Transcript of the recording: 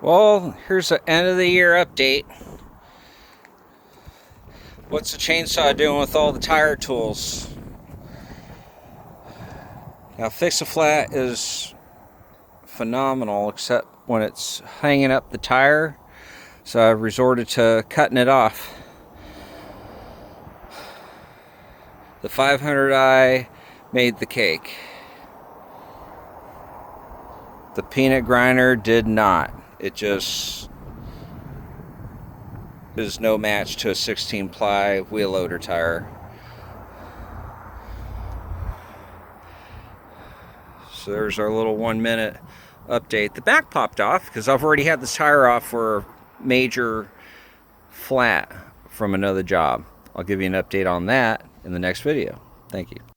Well, here's the end of the year update. What's the chainsaw doing with all the tire tools? Now, Fix-A-Flat is phenomenal, except when it's hanging up the tire. So I've resorted to cutting it off. The 500i made the cake. The peanut grinder did not. It just is no match to a 16 ply wheel loader tire. So there's our little 1 minute update. The back popped off because I've already had this tire off for a major flat from another job. I'll give you an update on that in the next video. Thank you.